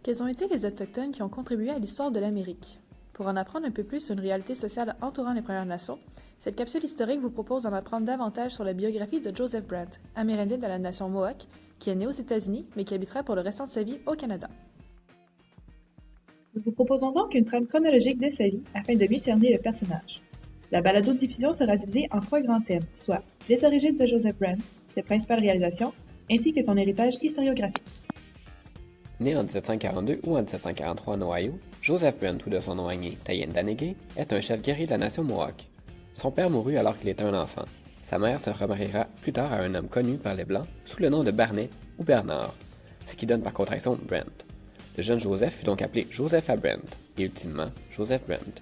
Quels ont été les Autochtones qui ont contribué à l'histoire de l'Amérique? Pour en apprendre un peu plus sur une réalité sociale entourant les Premières Nations, cette capsule historique vous propose d'en apprendre davantage sur la biographie de Joseph Brant, amérindien de la nation Mohawk, qui est né aux États-Unis, mais qui habitera pour le restant de sa vie au Canada. Nous vous proposons donc une trame chronologique de sa vie afin de mieux cerner le personnage. La balado-diffusion sera divisée en 3 grands thèmes, soit les origines de Joseph Brant, ses principales réalisations, ainsi que son héritage historiographique. Né en 1742 ou en 1743 en Ohio, Joseph Brant, ou de son nom agné Tayen Danegay, est un chef guerrier de la nation Mohawk. Son père mourut alors qu'il était un enfant. Sa mère se remariera plus tard à un homme connu par les Blancs sous le nom de Barnet ou Bernard, ce qui donne par contraction Brant. Le jeune Joseph fut donc appelé Joseph à Brant, et ultimement Joseph Brant.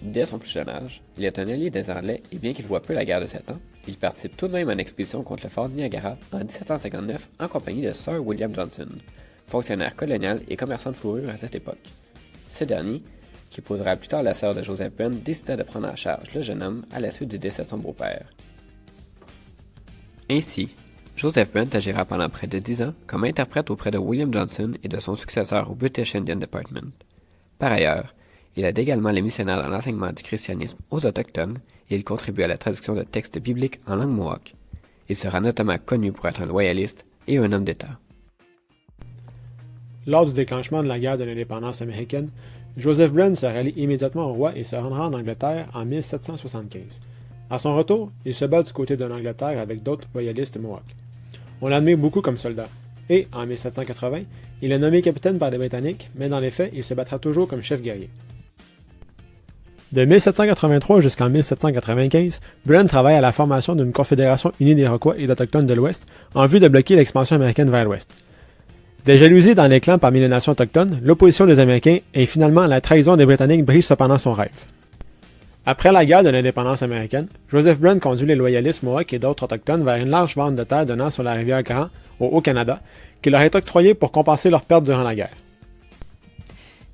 Dès son plus jeune âge, il est un allié des Anglais et bien qu'il voit peu la guerre de 7 ans, il participe tout de même à une expédition contre le fort Niagara en 1759 en compagnie de Sir William Johnson, fonctionnaire colonial et commerçant de fourrure à cette époque. Ce dernier, qui épousera plus tard la sœur de Joseph Brant, décida de prendre en charge le jeune homme à la suite du décès de son beau-père. Ainsi, Joseph Brant agira pendant près de 10 ans comme interprète auprès de William Johnson et de son successeur au British Indian Department. Par ailleurs, il aide également les missionnaires dans l'enseignement du christianisme aux Autochtones et il contribue à la traduction de textes bibliques en langue mohawk. Il sera notamment connu pour être un loyaliste et un homme d'État. Lors du déclenchement de la guerre de l'indépendance américaine, Joseph Brant se rallie immédiatement au roi et se rendra en Angleterre en 1775. À son retour, il se bat du côté de l'Angleterre avec d'autres loyalistes mohawks. On l'admire beaucoup comme soldat, et, en 1780, il est nommé capitaine par les Britanniques, mais dans les faits, il se battra toujours comme chef guerrier. De 1783 jusqu'en 1795, Brant travaille à la formation d'une confédération unie d'Iroquois et d'Autochtones de l'Ouest en vue de bloquer l'expansion américaine vers l'Ouest. Des jalousies dans les clans parmi les nations autochtones, l'opposition des Américains et finalement la trahison des Britanniques brise cependant son rêve. Après la guerre de l'indépendance américaine, Joseph Brant conduit les loyalistes Mohawks et d'autres autochtones vers une large bande de terre donnant sur la rivière Grand, au Haut-Canada, qui leur est octroyée pour compenser leurs pertes durant la guerre.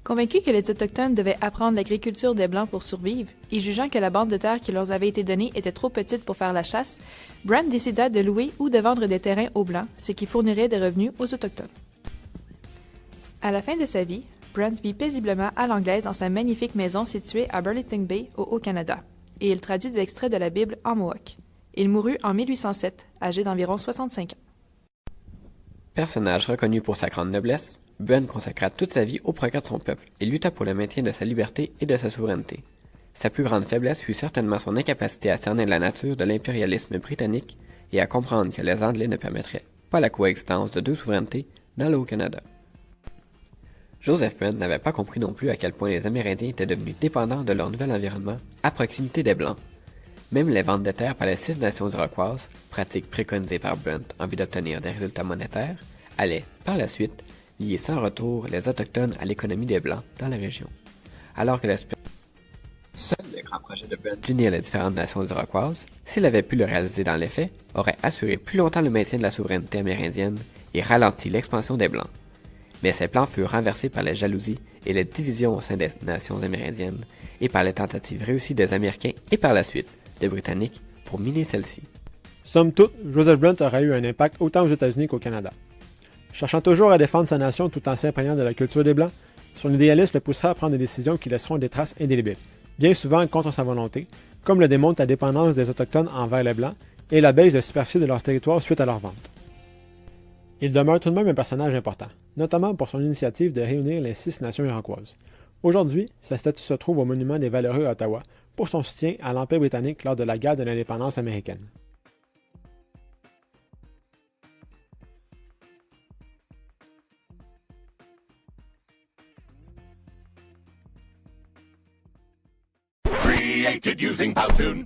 Convaincus que les Autochtones devaient apprendre l'agriculture des Blancs pour survivre, et jugeant que la bande de terre qui leur avait été donnée était trop petite pour faire la chasse, Brant décida de louer ou de vendre des terrains aux Blancs, ce qui fournirait des revenus aux Autochtones. À la fin de sa vie, Brant vit paisiblement à l'anglaise dans sa magnifique maison située à Burlington Bay, au Haut-Canada, et il traduit des extraits de la Bible en Mohawk. Il mourut en 1807, âgé d'environ 65 ans. Personnage reconnu pour sa grande noblesse, Brant consacra toute sa vie au progrès de son peuple et lutta pour le maintien de sa liberté et de sa souveraineté. Sa plus grande faiblesse fut certainement son incapacité à cerner la nature de l'impérialisme britannique et à comprendre que les Anglais ne permettraient pas la coexistence de deux souverainetés dans le Haut-Canada. Joseph Brant n'avait pas compris non plus à quel point les Amérindiens étaient devenus dépendants de leur nouvel environnement à proximité des Blancs. Même les ventes de terre par les 6 nations iroquoises, pratique préconisée par Brant en vue d'obtenir des résultats monétaires, allaient, par la suite, lier sans retour les Autochtones à l'économie des Blancs dans la région. Alors que seul le grand projet de Brant d'unir les différentes nations iroquoises, s'il avait pu le réaliser dans les faits, aurait assuré plus longtemps le maintien de la souveraineté amérindienne et ralenti l'expansion des Blancs. Mais ces plans furent renversés par les jalousies et les divisions au sein des nations amérindiennes et par les tentatives réussies des Américains et par la suite des Britanniques pour miner celles-ci. Somme toute, Joseph Brant aura eu un impact autant aux États-Unis qu'au Canada. Cherchant toujours à défendre sa nation tout en s'imprégnant de la culture des Blancs, son idéalisme le poussera à prendre des décisions qui laisseront des traces indélébiles, bien souvent contre sa volonté, comme le démontre la dépendance des Autochtones envers les Blancs et la baisse de superficie de leur territoire suite à leur vente. Il demeure tout de même un personnage important, notamment pour son initiative de réunir les 6 nations iroquoises. Aujourd'hui, sa statue se trouve au Monument des Valeureux à Ottawa pour son soutien à l'Empire britannique lors de la guerre de l'indépendance américaine. Created using Powtoon.